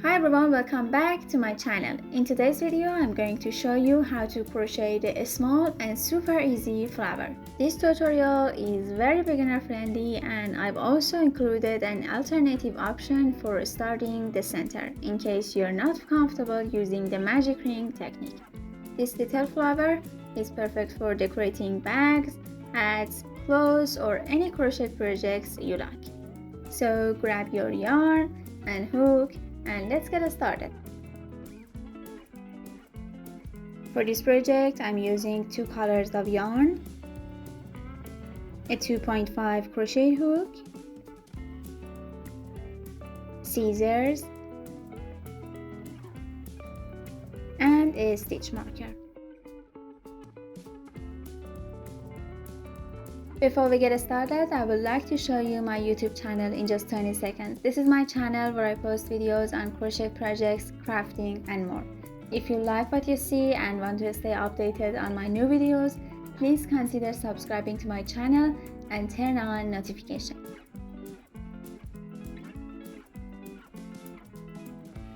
Hi everyone, welcome back to my channel. In today's video, I'm going to show you how to crochet the small and super easy flower. This tutorial is very beginner friendly and I've also included an alternative option for starting the center in case you're not comfortable using the magic ring technique. This little flower is perfect for decorating bags, hats, clothes or any crochet projects you like. So grab your yarn and hook and let's get started. For this project, I'm using 2 colors of yarn, a 2.5 crochet hook, scissors, and a stitch marker. Before we get started, I would like to show you my YouTube channel in just 20 seconds. This is my channel where I post videos on crochet projects, crafting, and more. If you like what you see and want to stay updated on my new videos, please consider subscribing to my channel and turn on notifications.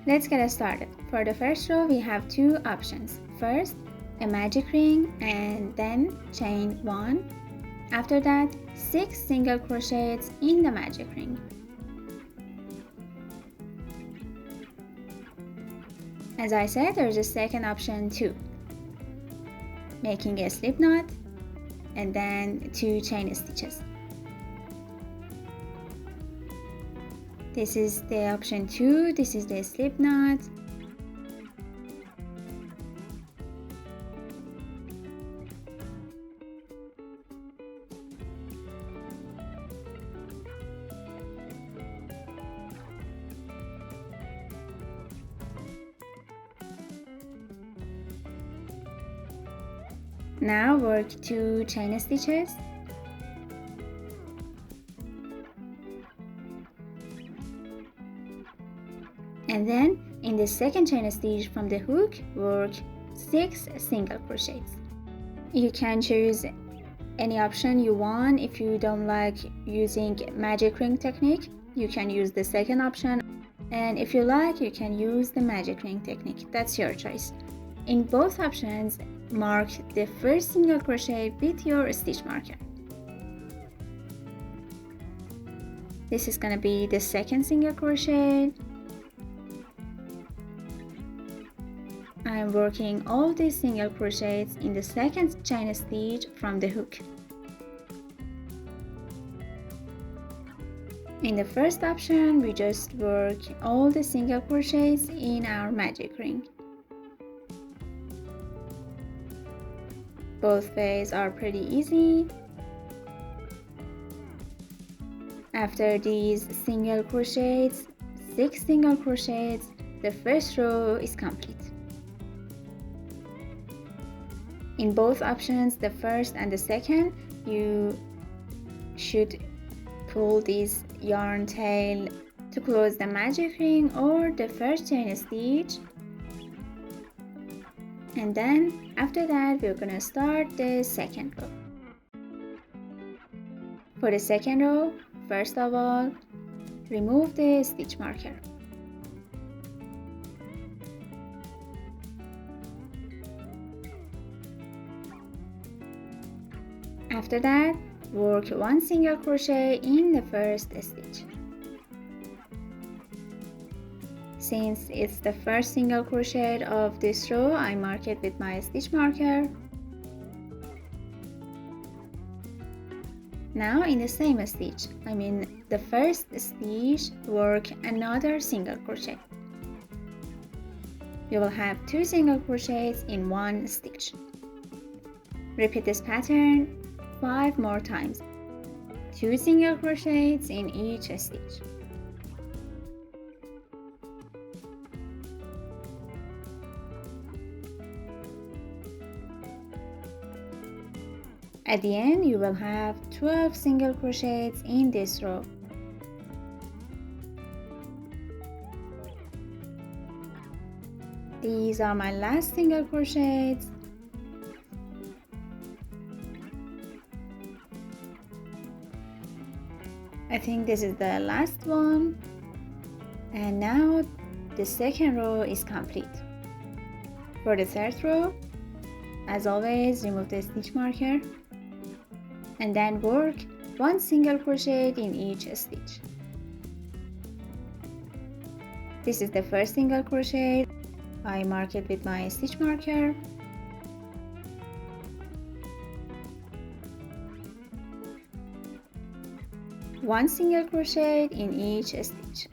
Let's get started. For the first row, we have 2 options. First, a magic ring and then chain 1. After that, 6 single crochets in the magic ring. As I said, there's a second option too. Making a slip knot and then 2 chain stitches. This is the option 2, this is the slip knot. Now work 2 chain stitches and then in the second chain stitch from the hook work 6 single crochets. You can choose any option you want. If you don't like using magic ring technique, you can use the second option, and if you like, you can use the magic ring technique. That's your choice. In both options, mark the first single crochet with your stitch marker. This is gonna be the second single crochet. I am working all these single crochets in the second chain stitch from the hook. In the first option, we just work all the single crochets in our magic ring. Both ways are pretty easy. After these single crochets, 6 single crochets, the first row is complete. In both options, the first and the second, you should pull this yarn tail to close the magic ring or the first chain stitch. And then after that, we're gonna start the second row. For the second row, first of all, remove the stitch marker. After that, work 1 single crochet in the first stitch. Since it's the first single crochet of this row, I mark it with my stitch marker. Now in the same stitch, the first stitch, work another single crochet. You will have 2 single crochets in 1 stitch. Repeat this pattern 5 more times. 2 single crochets in each stitch. At the end, you will have 12 single crochets in this row. These are my last single crochets. I think this is the last one. And now the second row is complete. For the third row, as always, remove the stitch marker and then work 1 single crochet in each stitch. This is the first single crochet. I mark it with my stitch marker. One single crochet in each stitch.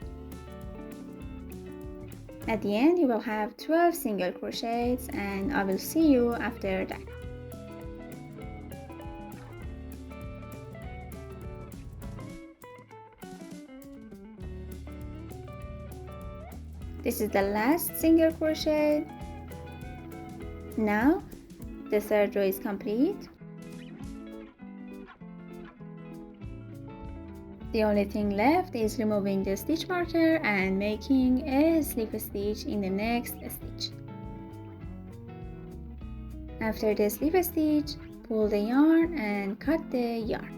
At the end you will have 12 single crochets, and I will see you after that. This is the last single crochet. Now the third row is complete. The only thing left is removing the stitch marker and making a slip stitch in the next stitch. After the slip stitch, pull the yarn and cut the yarn.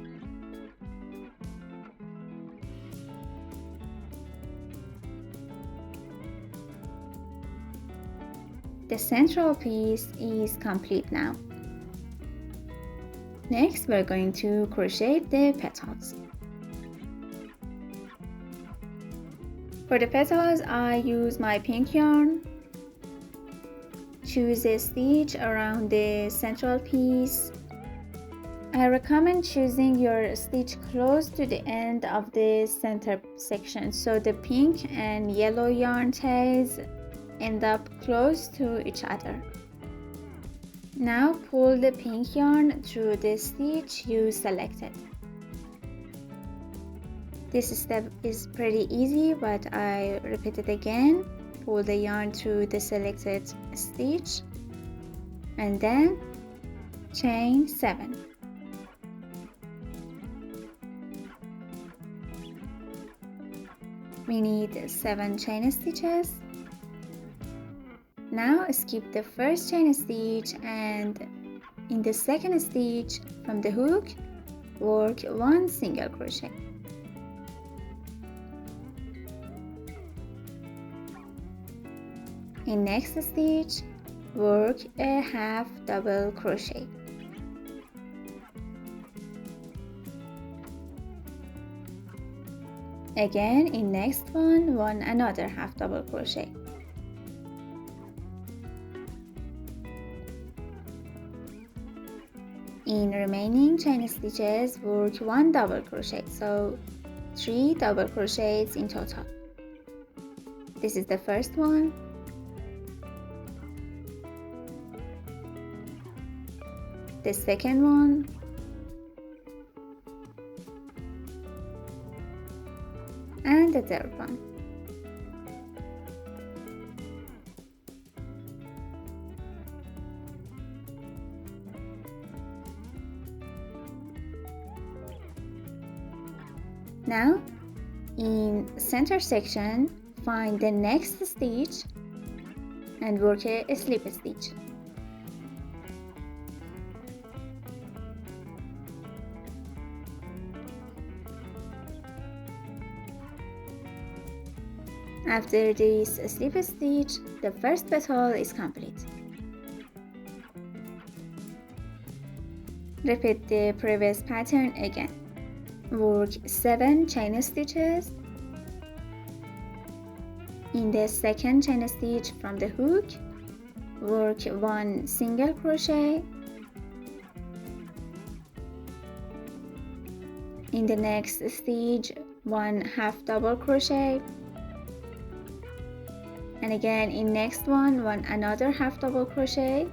The central piece is complete now. Next, we're going to crochet the petals. For the petals, I use my pink yarn. Choose a stitch around the central piece. I recommend choosing your stitch close to the end of the center section so the pink and yellow yarn tails end up close to each other. Now pull the pink yarn through the stitch you selected. This step is pretty easy, but I repeat it again. Pull the yarn through the selected stitch and then chain 7. We need 7 chain stitches. Now skip the first chain stitch and in the second stitch from the hook, work 1 single crochet. In next stitch, work a half double crochet. Again, in next one another half double crochet. In remaining chain stitches, work 1 double crochet, so 3 double crochets in total. This is the first one. The second one. And the third one. Now, in center section, find the next stitch and work a slip stitch. After this slip stitch, the first petal is complete. Repeat the previous pattern again. Work 7 chain stitches. In the second chain stitch from the hook, work 1 single crochet. In the next stitch, 1 half double crochet. And again in next one another half double crochet.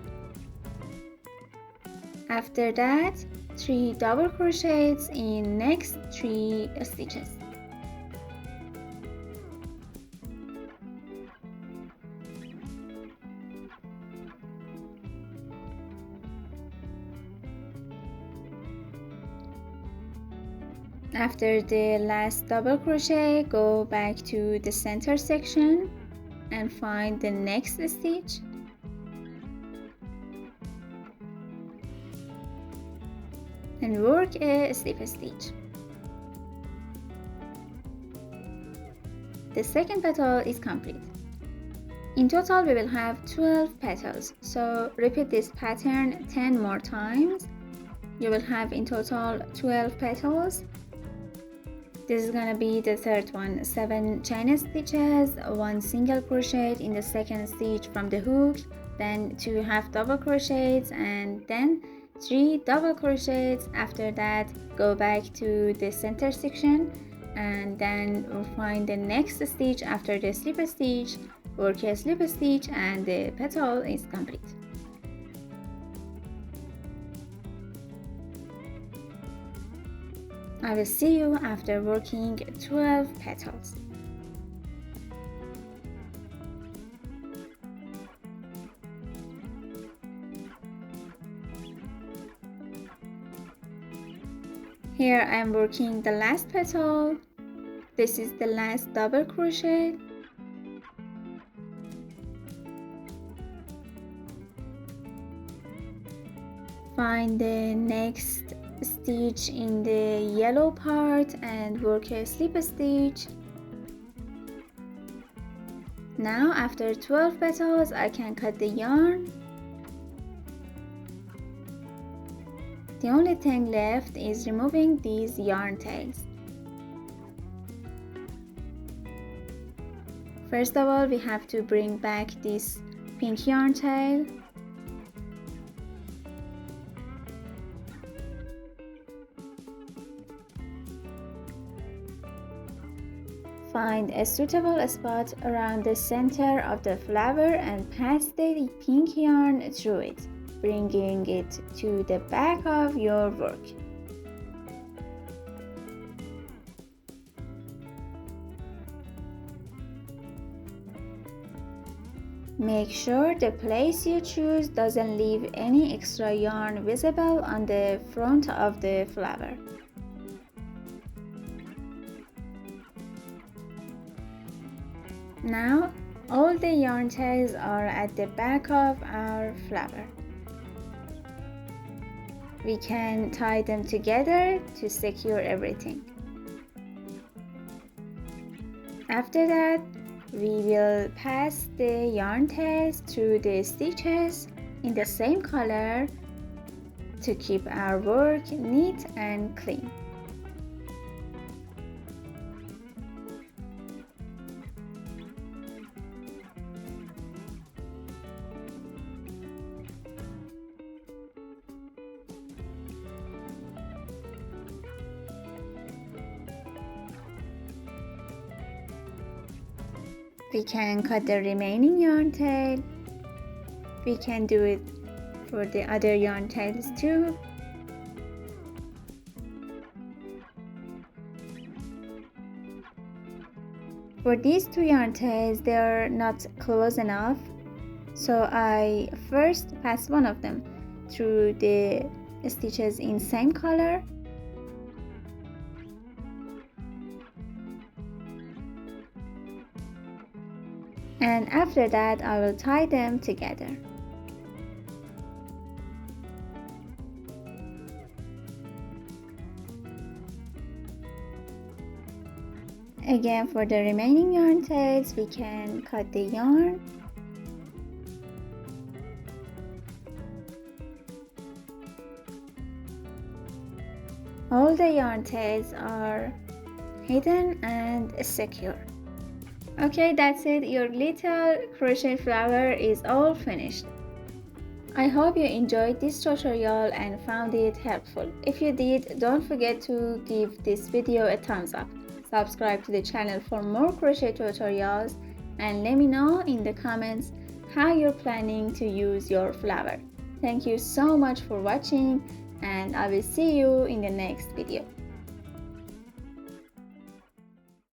After that, 3 double crochets in next 3 stitches. After the last double crochet, go back to the center section and find the next stitch. And work a slip stitch. The second petal is complete. In total we will have 12 petals, so repeat this pattern 10 more times. You will have in total 12 petals. This is gonna be the third one. 7 chain stitches, 1 single crochet in the second stitch from the hook, then 2 half double crochets, and then 3 double crochets. After that, go back to the center section and then we'll find the next stitch after the slip stitch, work a slip stitch, and the petal is complete. I will see you after working 12 petals. Here I am working the last petal. This is the last double crochet. Find the next stitch in the yellow part and work a slip stitch. Now after 12 petals I can cut the yarn. The only thing left is removing these yarn tails. First of all, we have to bring back this pink yarn tail. Find a suitable spot around the center of the flower and pass the pink yarn through it, bringing it to the back of your work. Make sure the place you choose doesn't leave any extra yarn visible on the front of the flower. Now, all the yarn tails are at the back of our flower. We can tie them together to secure everything. After that, we will pass the yarn tails through the stitches in the same color to keep our work neat and clean. We can cut the remaining yarn tail. We can do it for the other yarn tails too. For these two yarn tails, they are not close enough, so I first pass one of them through the stitches in same color. And after that, I will tie them together. Again, for the remaining yarn tails, we can cut the yarn. All the yarn tails are hidden and secure. Okay, that's it. Your little crochet flower is all finished. I hope you enjoyed this tutorial and found it helpful. If you did, don't forget to give this video a thumbs up. Subscribe to the channel for more crochet tutorials and let me know in the comments how you're planning to use your flower. Thank you so much for watching and I will see you in the next video.